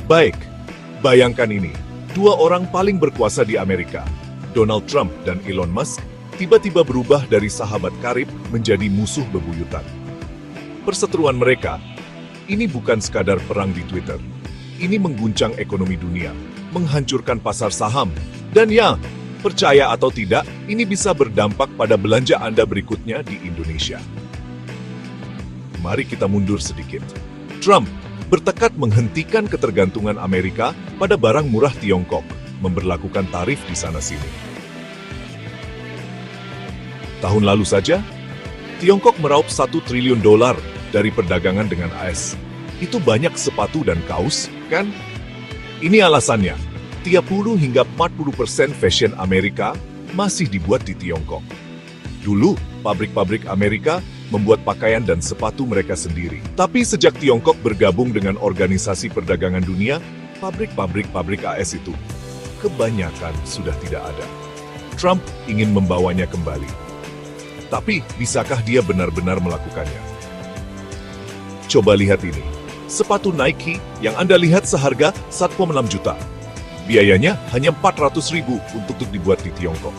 Baik, bayangkan ini. Dua orang paling berkuasa di Amerika, Donald Trump dan Elon Musk, tiba-tiba berubah dari sahabat karib menjadi musuh bebuyutan. Perseteruan mereka, ini bukan sekadar perang di Twitter. Ini mengguncang ekonomi dunia, menghancurkan pasar saham, dan ya, percaya atau tidak, ini bisa berdampak pada belanja Anda berikutnya di Indonesia. Mari kita mundur sedikit. Trump bertekad menghentikan ketergantungan Amerika pada barang murah Tiongkok, memberlakukan tarif di sana-sini. Tahun lalu saja, Tiongkok meraup $1 triliun dari perdagangan dengan AS. Itu banyak sepatu dan kaos, kan? Ini alasannya, 30 hingga 40% fashion Amerika masih dibuat di Tiongkok. Dulu, pabrik-pabrik Amerika membuat pakaian dan sepatu mereka sendiri. Tapi sejak Tiongkok bergabung dengan Organisasi Perdagangan Dunia, pabrik-pabrik AS itu kebanyakan sudah tidak ada. Trump ingin membawanya kembali. Tapi, bisakah dia benar-benar melakukannya? Coba lihat ini. Sepatu Nike yang Anda lihat seharga 1,6 juta. Biayanya hanya 400.000 untuk dibuat di Tiongkok.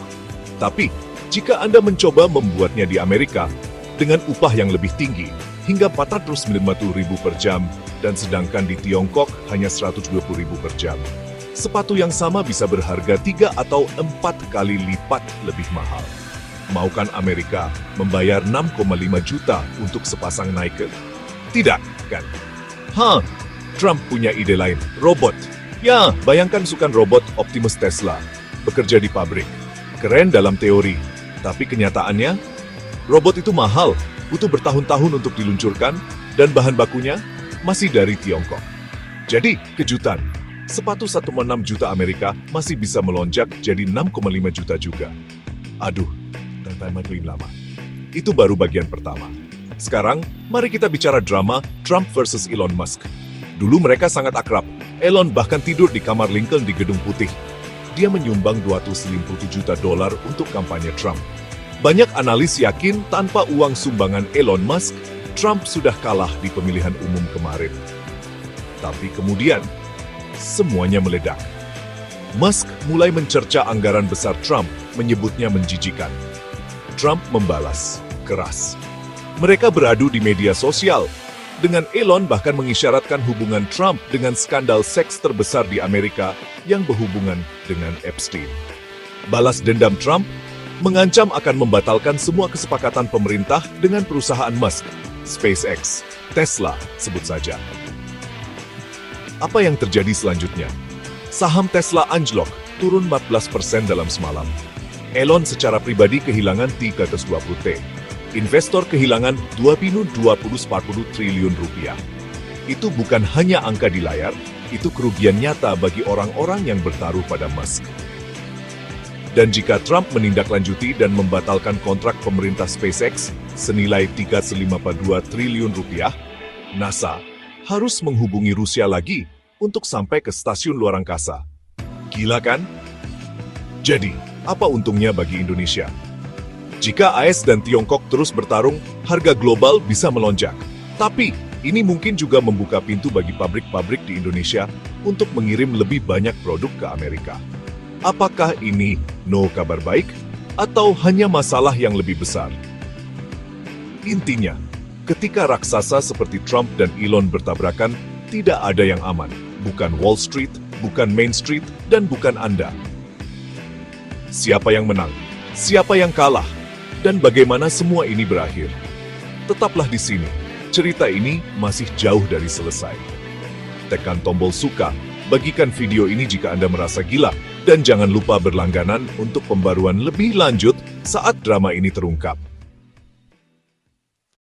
Tapi, jika Anda mencoba membuatnya di Amerika, dengan upah yang lebih tinggi, hingga 450.000 per jam, dan sedangkan di Tiongkok hanya 120.000 per jam. Sepatu yang sama bisa berharga 3 atau 4 kali lipat lebih mahal. Maukan Amerika membayar 6,5 juta untuk sepasang Nike? Tidak, kan? Trump punya ide lain, robot. Ya, bayangkan sukan robot Optimus Tesla, bekerja di pabrik. Keren dalam teori, tapi kenyataannya, robot itu mahal, butuh bertahun-tahun untuk diluncurkan, dan bahan bakunya masih dari Tiongkok. Jadi, kejutan, sepatu 1,6 juta Amerika masih bisa melonjak jadi 6,5 juta juga. Aduh, makin lama. Itu baru bagian pertama. Sekarang, mari kita bicara drama Trump versus Elon Musk. Dulu mereka sangat akrab. Elon bahkan tidur di kamar Lincoln di Gedung Putih. Dia menyumbang $250 juta untuk kampanye Trump. Banyak analis yakin tanpa uang sumbangan Elon Musk, Trump sudah kalah di pemilihan umum kemarin. Tapi kemudian, semuanya meledak. Musk mulai mencerca anggaran besar Trump, menyebutnya menjijikan. Trump membalas, keras. Mereka beradu di media sosial, dengan Elon bahkan mengisyaratkan hubungan Trump dengan skandal seks terbesar di Amerika yang berhubungan dengan Epstein. Balas dendam Trump mengancam akan membatalkan semua kesepakatan pemerintah dengan perusahaan Musk, SpaceX, Tesla, sebut saja. Apa yang terjadi selanjutnya? Saham Tesla anjlok, turun 14% dalam semalam. Elon secara pribadi kehilangan 320 T. Investor kehilangan 20-40 triliun rupiah. Itu bukan hanya angka di layar, itu kerugian nyata bagi orang-orang yang bertaruh pada Musk. Dan jika Trump menindaklanjuti dan membatalkan kontrak pemerintah SpaceX senilai 352 triliun rupiah, NASA harus menghubungi Rusia lagi untuk sampai ke stasiun luar angkasa. Gila kan? Jadi, apa untungnya bagi Indonesia? Jika AS dan Tiongkok terus bertarung, harga global bisa melonjak. Tapi, ini mungkin juga membuka pintu bagi pabrik-pabrik di Indonesia untuk mengirim lebih banyak produk ke Amerika. Apakah ini kabar baik atau hanya masalah yang lebih besar? Intinya, ketika raksasa seperti Trump dan Elon bertabrakan, tidak ada yang aman. Bukan Wall Street, bukan Main Street, dan bukan Anda. Siapa yang menang? Siapa yang kalah? Dan bagaimana semua ini berakhir? Tetaplah di sini. Cerita ini masih jauh dari selesai. Tekan tombol suka, bagikan video ini jika Anda merasa gila, dan jangan lupa berlangganan untuk pembaruan lebih lanjut saat drama ini terungkap.